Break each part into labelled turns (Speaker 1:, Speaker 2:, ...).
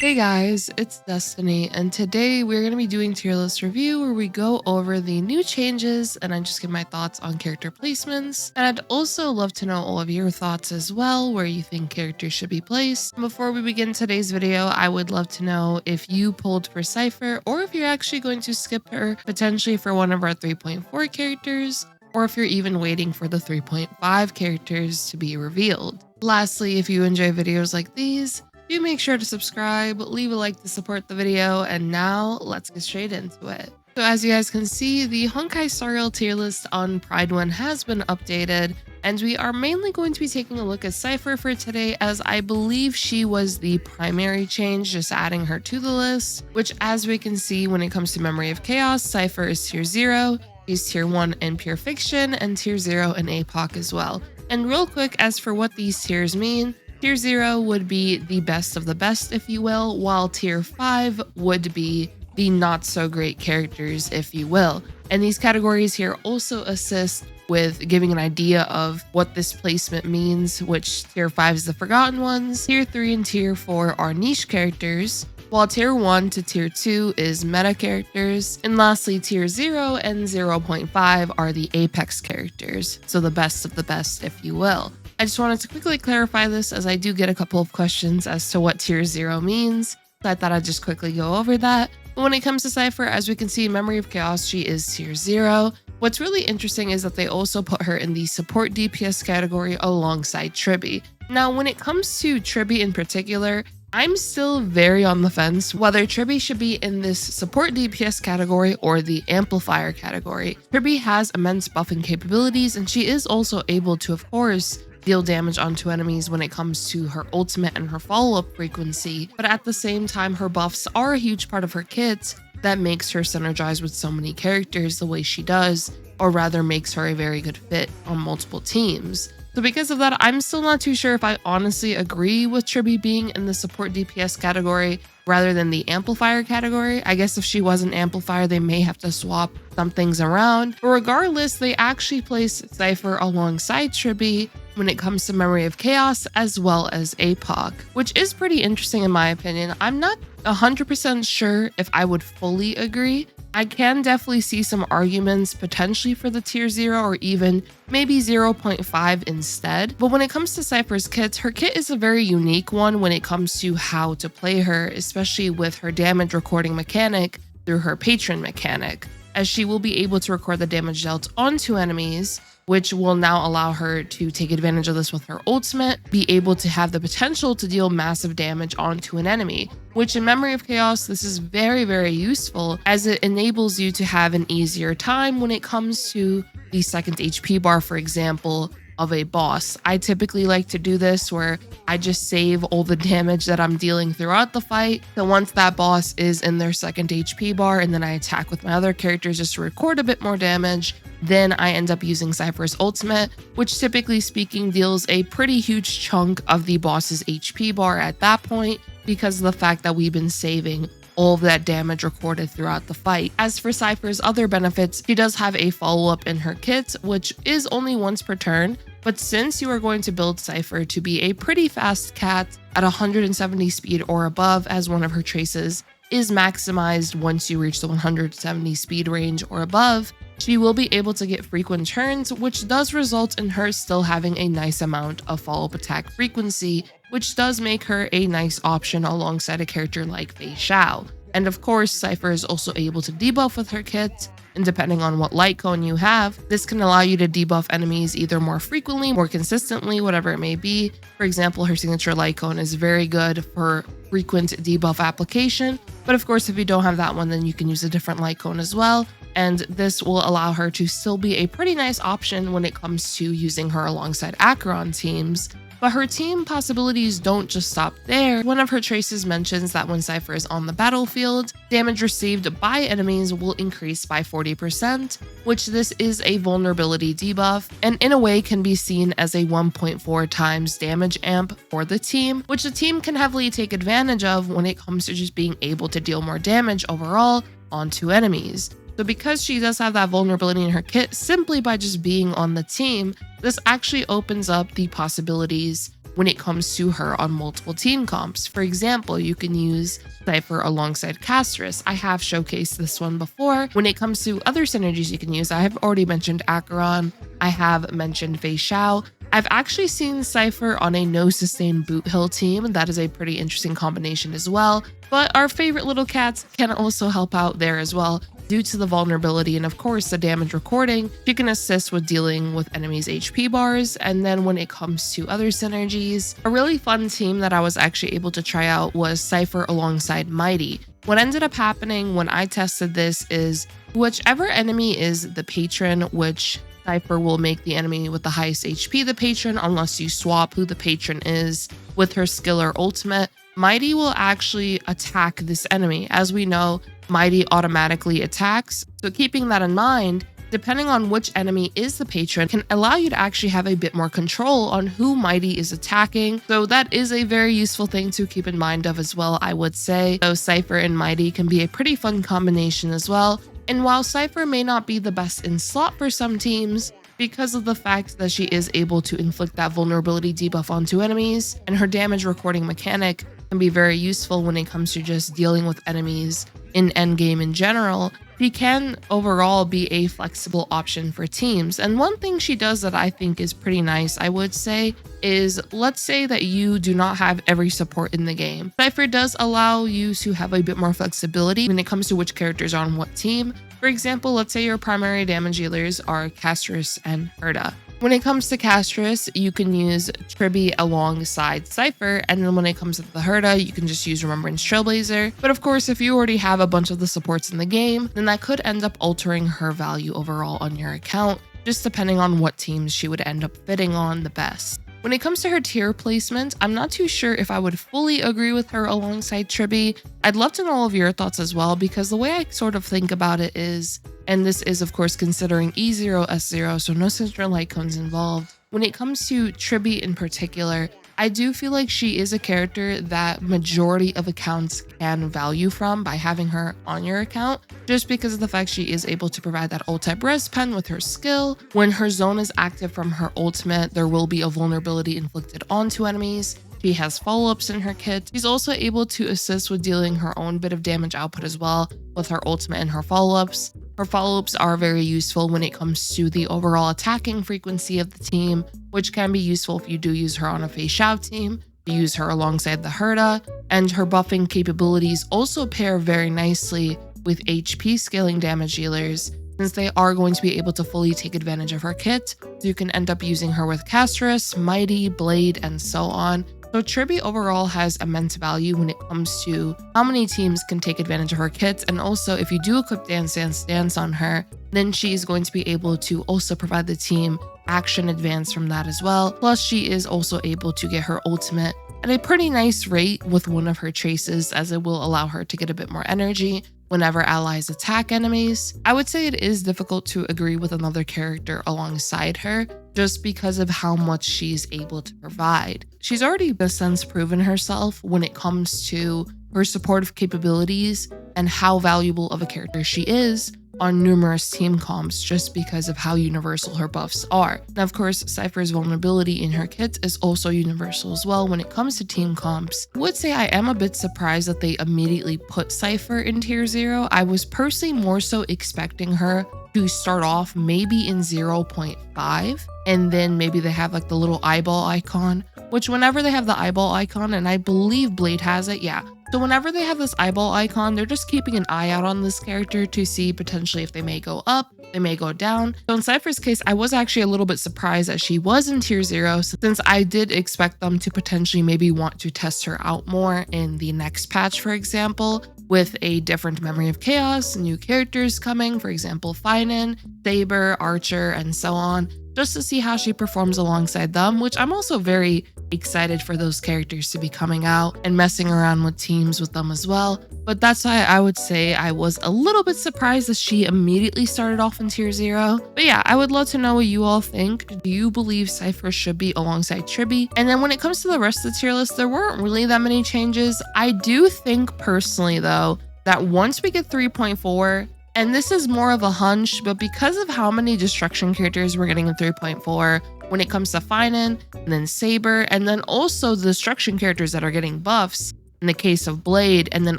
Speaker 1: Hey guys, it's Destiny, and today we're going to be doing tier list review where we go over the new changes and I just give my thoughts on character placements. And I'd also love to know all of your thoughts as well, where you think characters should be placed. Before we begin today's video, I would love to know if you pulled for Cipher or if you're actually going to skip her potentially for one of our 3.4 characters, or if you're even waiting for the 3.5 characters to be revealed. Lastly, if you enjoy videos like these, do make sure to subscribe, leave a like to support the video, and now let's get straight into it. So as you guys can see, the Honkai Star tier list on Pride 1 has been updated, and we are mainly going to be taking a look at Cipher for today, as I believe she was the primary change, just adding her to the list, which as we can see when it comes to Memory of Chaos, Cipher is tier 0, she's tier 1 in Pure Fiction, and tier 0 in APOC as well. And real quick, as for what these tiers mean, Tier 0 would be the best of the best, if you will, while Tier 5 would be the not so great characters, if you will. And these categories here also assist with giving an idea of what this placement means, which Tier 5 is the forgotten ones, Tier 3 and Tier 4 are niche characters, while Tier 1 to Tier 2 is meta characters, and lastly Tier 0 and 0.5 are the apex characters, so the best of the best, if you will. I just wanted to quickly clarify this, as I do get a couple of questions as to what Tier 0 means, so I thought I'd just quickly go over that. But when it comes to Cipher, as we can see in Memory of Chaos, she is Tier 0. What's really interesting is that they also put her in the support DPS category alongside Tribi. Now, when it comes to Tribi in particular, I'm still very on the fence whether Tribi should be in this support DPS category or the amplifier category. Tribi has immense buffing capabilities, and she is also able to, of course, deal damage onto enemies when it comes to her ultimate and her follow-up frequency, but at the same time her buffs are a huge part of her kit that makes her synergize with so many characters the way she does, or rather makes her a very good fit on multiple teams. So because of that, I'm still not too sure if I honestly agree with Tribi being in the support DPS category rather than the amplifier category. I guess if she was an amplifier, they may have to swap some things around. But regardless, they actually place Cipher alongside Tribi when it comes to Memory of Chaos as well as APOC, which is pretty interesting in my opinion. I'm not 100% sure if I would fully agree. I can definitely see some arguments potentially for the Tier 0 or even maybe 0.5 instead. But when it comes to Cipher's kit, her kit is a very unique one when it comes to how to play her, especially with her damage recording mechanic through her patron mechanic, as she will be able to record the damage dealt onto enemies, which will now allow her to take advantage of this with her ultimate, be able to have the potential to deal massive damage onto an enemy, which in Memory of Chaos, this is very, very useful, as it enables you to have an easier time when it comes to the second HP bar, for example, of a boss. I typically like to do this where I just save all the damage that I'm dealing throughout the fight. So once that boss is in their second HP bar and then I attack with my other characters just to record a bit more damage, then I end up using Cipher's ultimate, which typically speaking deals a pretty huge chunk of the boss's HP bar at that point, because of the fact that we've been saving all of that damage recorded throughout the fight. As for Cipher's other benefits, she does have a follow-up in her kit, which is only once per turn, but since you are going to build Cipher to be a pretty fast cat at 170 speed or above, as one of her traces is maximized once you reach the 170 speed range or above, she will be able to get frequent turns, which does result in her still having a nice amount of follow-up attack frequency, which does make her a nice option alongside a character like Phainon. And of course, Cipher is also able to debuff with her kit, and depending on what light cone you have, this can allow you to debuff enemies either more frequently, more consistently, whatever it may be. For example, her signature light cone is very good for frequent debuff application, but of course if you don't have that one, then you can use a different light cone as well, and this will allow her to still be a pretty nice option when it comes to using her alongside Acheron teams. But her team possibilities don't just stop there. One of her traces mentions that when Cipher is on the battlefield, damage received by enemies will increase by 40%, which this is a vulnerability debuff, and in a way can be seen as a 1.4 times damage amp for the team, which the team can heavily take advantage of when it comes to just being able to deal more damage overall onto enemies. So because she does have that vulnerability in her kit, simply by just being on the team, this actually opens up the possibilities when it comes to her on multiple team comps. For example, you can use Cipher alongside Castris. I have showcased this one before. When it comes to other synergies you can use, I have already mentioned Acheron. I have mentioned Phainon. I've actually seen Cipher on a no sustain boot hill team. That is a pretty interesting combination as well. But our favorite little cats can also help out there as well. Due to the vulnerability and of course the damage recording, she can assist with dealing with enemies' HP bars. And then when it comes to other synergies, a really fun team that I was actually able to try out was Cipher alongside Mighty. What ended up happening when I tested this is whichever enemy is the patron, which Cipher will make the enemy with the highest HP the patron unless you swap who the patron is with her skill or ultimate. Mighty will actually attack this enemy. As we know, Mighty automatically attacks. So keeping that in mind, depending on which enemy is the patron can allow you to actually have a bit more control on who Mighty is attacking. So that is a very useful thing to keep in mind of as well, I would say. So Cipher and Mighty can be a pretty fun combination as well. And while Cipher may not be the best in slot for some teams, because of the fact that she is able to inflict that vulnerability debuff onto enemies, and her damage recording mechanic can be very useful when it comes to just dealing with enemies in endgame in general, she can overall be a flexible option for teams. And one thing she does that I think is pretty nice, I would say, is let's say that you do not have every support in the game. Cipher does allow you to have a bit more flexibility when it comes to which characters are on what team. For example, let's say your primary damage dealers are Castris and Herda. When it comes to Castris, you can use Tribi alongside Cipher, and then when it comes to the Herda, you can just use Remembrance Trailblazer. But of course, if you already have a bunch of the supports in the game, then that could end up altering her value overall on your account, just depending on what teams she would end up fitting on the best. When it comes to her tier placement, I'm not too sure if I would fully agree with her alongside Tribi. I'd love to know all of your thoughts as well, because the way I sort of think about it is, and this is of course considering E0, S0, so no central light cones involved. When it comes to Tribi in particular, I do feel like she is a character that majority of accounts can value from by having her on your account, just because of the fact she is able to provide that ult-type res pen with her skill. When her zone is active from her ultimate, there will be a vulnerability inflicted onto enemies. She has follow-ups in her kit. She's also able to assist with dealing her own bit of damage output as well with her ultimate and her follow-ups. Her follow-ups are very useful when it comes to the overall attacking frequency of the team, which can be useful if you do use her on a Phainon team. You use her alongside the Herda, and her buffing capabilities also pair very nicely with HP scaling damage dealers, since they are going to be able to fully take advantage of her kit. So you can end up using her with Castris, Mighty, Blade, and so on. So Tribi overall has immense value when it comes to how many teams can take advantage of her kits, and also if you do equip Dance Dance Dance on her, then she's going to be able to also provide the team action advance from that as well. Plus she is also able to get her ultimate at a pretty nice rate with one of her traces, as it will allow her to get a bit more energy whenever allies attack enemies. I would say it is difficult to agree with another character alongside her, just because of how much she's able to provide. She's already in a sense proven herself when it comes to her supportive capabilities and how valuable of a character she is on numerous team comps, just because of how universal her buffs are. Now, of course, Cipher's vulnerability in her kit is also universal as well when it comes to team comps. I would say I am a bit surprised that they immediately put Cipher in tier 0. I was personally more so expecting her to start off maybe in 0.5, and then maybe they have like the little eyeball icon, which whenever they have the eyeball icon, and I believe Blade has it, yeah. So whenever they have this eyeball icon, they're just keeping an eye out on this character to see potentially if they may go up, they may go down. So in Cipher's case, I was actually a little bit surprised that she was in tier 0, since I did expect them to potentially maybe want to test her out more in the next patch, for example, with a different Memory of Chaos, new characters coming, for example, Phainon, Saber, Archer, and so on, just to see how she performs alongside them, which I'm also very excited for those characters to be coming out and messing around with teams with them as well. But that's why I would say I was a little bit surprised that she immediately started off in tier 0. But yeah, I would love to know what you all think. Do you believe Cipher should be alongside Tribi? And then when it comes to the rest of the tier list, there weren't really that many changes. I do think personally though, that once we get 3.4, and this is more of a hunch, but because of how many destruction characters we're getting in 3.4, when it comes to Phainon, and then Saber, and then also the destruction characters that are getting buffs in the case of Blade, and then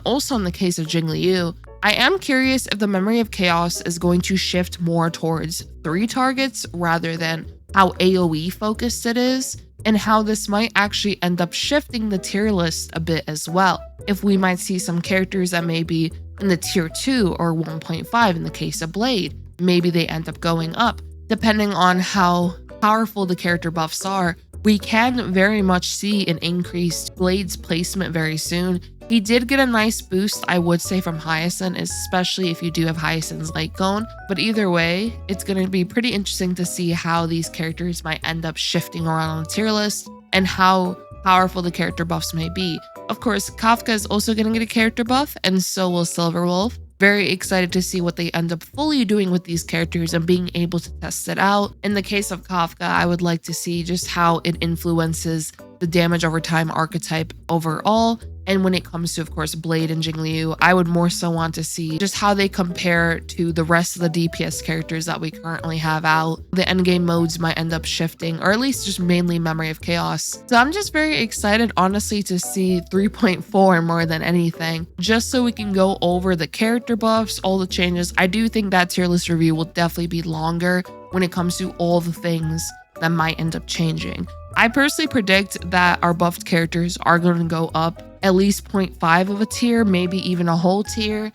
Speaker 1: also in the case of Jingliu. I am curious if the Memory of Chaos is going to shift more towards 3 targets rather than how AoE focused it is, and how this might actually end up shifting the tier list a bit as well. If we might see some characters that may be in the tier 2 or 1.5 in the case of Blade, maybe they end up going up. Depending on how powerful the character buffs are, we can very much see an increased Blade's placement very soon. He did get a nice boost, I would say, from Hyacine, especially if you do have Hyacine's light cone. But either way, it's going to be pretty interesting to see how these characters might end up shifting around on the tier list and how powerful the character buffs may be. Of course, Kafka is also going to get a character buff, and so will Silverwolf. Very excited to see what they end up fully doing with these characters and being able to test it out. In the case of Kafka, I would like to see just how it influences the damage over time archetype overall. And when it comes to, of course, Blade and Jingliu, I would more so want to see just how they compare to the rest of the DPS characters that we currently have out. The endgame modes might end up shifting, or at least just mainly Memory of Chaos. So I'm just very excited, honestly, to see 3.4 more than anything, just so we can go over the character buffs, all the changes. I do think that tier list review will definitely be longer when it comes to all the things that might end up changing. I personally predict that our buffed characters are going to go up at least 0.5 of a tier, maybe even a whole tier.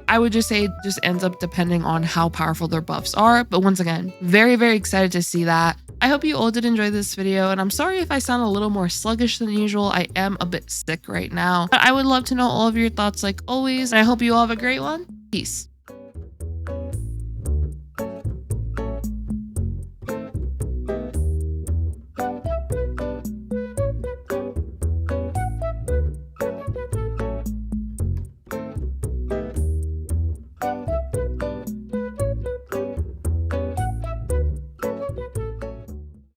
Speaker 1: I would just say just ends up depending on how powerful their buffs are. But once again, very, very excited to see that. I hope you all did enjoy this video, and I'm sorry if I sound a little more sluggish than usual. I am a bit sick right now, but I would love to know all of your thoughts like always, and I hope you all have a great one. Peace.